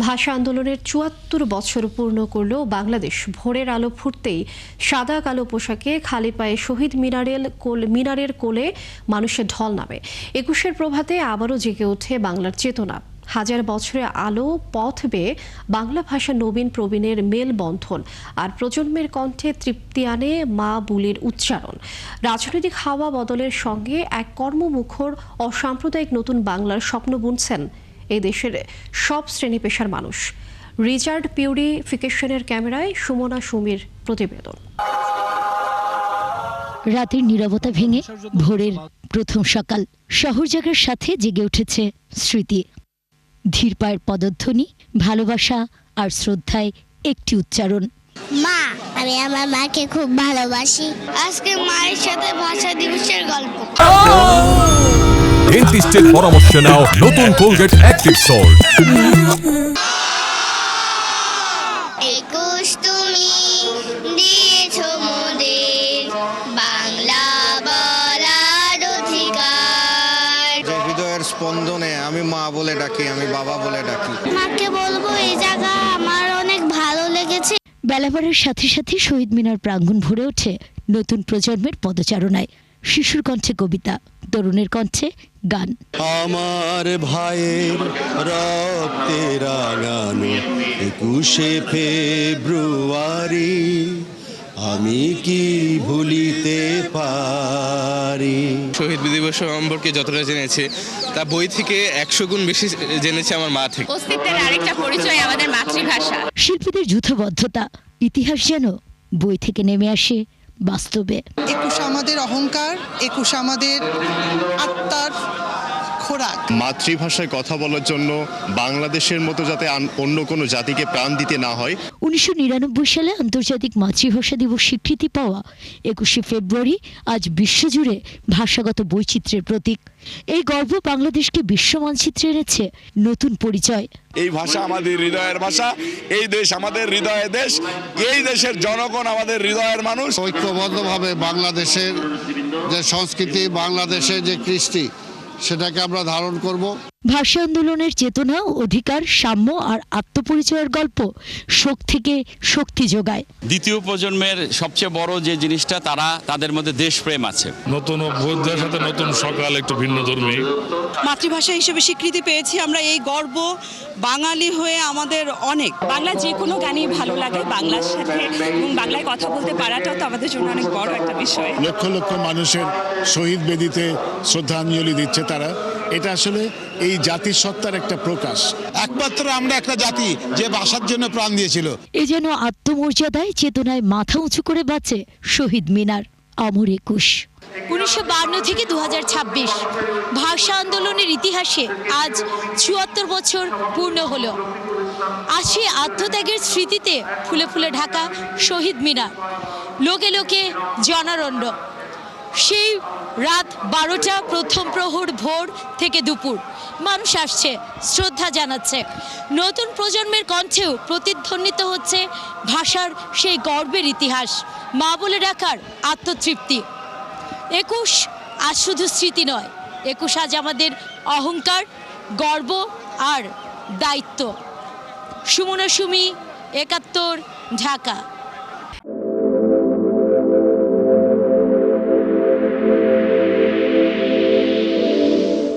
ভাষা আন্দোলনের ৭৪ বছর পূর্ণ করল বাংলাদেশ। ভোরের আলো ফুটতেই সাদা কালো পোশাকে খালি পায়ে শহীদ মিনারের কোলে মানুষের ঢল নামে। ২১-এর প্রভাতে আবারও জেগে ওঠে বাংলার চেতনা। হাজার বছরের আলো পথ বেয়ে বাংলা ভাষা নবীন প্রবীণের মেলবন্ধন আর প্রজন্মের কণ্ঠে তৃপ্তি আনে মা বুলির উচ্চারণ। রাজনৈতিক হাওয়া বদলের সঙ্গে এক কর্মমুখর অসাম্প্রদায়িক নতুন বাংলার স্বপ্ন বুনছেন এই দেশের সব শ্রেণী পেশার মানুষ। রিচার্ড পিউরিফিকেশনের ক্যামেরায় সুমনা সুমির প্রতিবেদন। রাতের নীরবতা ভেঙে ভোরের প্রথম সকাল, শহর জায়গার সাথে জেগে উঠেছে স্মৃতি। ধীর পায়ের পদধ্বনি, ভালোবাসা আর শ্রদ্ধায় একটি উচ্চারণ। মা, আমি আমার মাকে খুব ভালোবাসি। আজকে মায়ের সাথে ভাষা দিবসের গল্প। ডেন্টিস্টের পরামর্শ নাও নতুন কোলগেট অ্যাক্টিভ সল্ট। ২১ তুমি দিয়েছো মোদের বাংলা বলার অধিকার। যে হৃদয়ের স্পন্দনে আমি মা বলে ডাকি, আমি বাবা বলে ডাকি। মাকে বলবো এই জায়গা আমার অনেক ভালো লেগেছে। বেলা বাড়ার সাথে সাথে শহীদ মিনার প্রাঙ্গণ ভরে ওঠে নতুন প্রজন্মের পদচারণায়। শিশুর কণ্ঠে কবিতা, তরুণের কণ্ঠে গান। আমার ভাইয়ের রক্তে রাঙানো ২১শে ফেব্রুয়ারি আমি কি ভুলিতে পারি। শহীদ দিবস সম্পর্কে যতটা জেনেছে তা বই থেকে ১০০ গুণ বেশি জেনেছে আমার মা থেকে। অস্তিত্বের আরেকটা পরিচয় আমাদের মাতৃভাষা। শিল্পীদের যুথবদ্ধতা, ইতিহাস যেন বই থেকে নেমে আসে বাস্তবে। ২১ আমাদের অহংকার, ২১ আমাদের আত্মার খোরাক। মাতৃভাষায় কথা বলার জন্য বাংলাদেশের মতো যাতে অন্য কোনো জাতিকে প্রাণ দিতে না হয়। ১৯৯৯ সালে আন্তর্জাতিক মাতৃভাষা দিবস স্বীকৃতি পাওয়া ২১শে ফেব্রুয়ারি আজ বিশ্বজুড়ে ভাষাগত বৈচিত্র্যের প্রতীক। এই গর্ব বাংলাদেশকে বিশ্ব মানচিত্রে এনেছে নতুন পরিচয়। এই ভাষা আমাদের হৃদয়ের ভাষা, এই দেশ আমাদের হৃদয়ের দেশ, এই দেশের জনগণ আমাদের হৃদয়ের মানুষ। ঐক্যবদ্ধভাবে বাংলাদেশের যে সংস্কৃতি, বাংলাদেশের যে কৃষ্টি, সেটাকে আমরা ধারণ করব। ভাষা আন্দোলনের চেতনা, অধিকার, সাম্য আর আত্মপরিচয়ের গল্প শোক থেকে শক্তি যোগায়। দ্বিতীয় প্রজন্মের সবচেয়ে বড় যে জিনিসটা, তাদের মধ্যে দেশপ্রেম আছে। নতুন অভ্যুদয়ের সাথে নতুন সকাল, একটু ভিন্নধর্মী। মাতৃভাষা হিসেবে স্বীকৃতি পেয়েছি আমরা, এই গর্ব বাঙালি হয়ে আমাদের অনেক। বাংলা যে কোনো গানই ভালো লাগে, বাংলার সাথে এবং বাংলায় কথা বলতে পারাটাও তো আমাদের জন্য অনেক বড় একটা বিষয়। লক্ষ লক্ষ মানুষের শহীদ বেদিতে শ্রদ্ধাঞ্জলি দিচ্ছে তারা। এটা আসলে এই জাতির সত্তার একটা প্রকাশ। একমাত্র আমরা একটা জাতি যে ভাষার জন্য প্রাণ দিয়েছিল। এ যেন আত্মমর্যাদায়, চেতনায় মাথা উঁচু করে বাঁচে শহীদ মিনার। অমর ২১। ১৯৫২ থেকে ২০২৬ ভাষা আন্দোলনের ইতিহাসে আজ ৭৪ বছর পূর্ণ হলো। আজ সেই আত্মত্যাগের স্মৃতিতে ফুলে ফুলে ঢাকা শহীদ মিনার, লোকে লোকে জনারণ্য। সেই রাত ১২টা, প্রথম প্রহর, ভোর থেকে দুপুর মানুষ আসছে, শ্রদ্ধা জানাচ্ছে। নতুন প্রজন্মের কণ্ঠেও প্রতিধ্বনিত হচ্ছে ভাষার সেই গর্বের ইতিহাস, মা বলে ডাকার আত্মতৃপ্তি। ২১ আজ শুধু স্মৃতি নয়, ২১ আজ আমাদের অহংকার, গর্ব আর দায়িত্ব। সুমনা সুমি, ৭১, ঢাকা।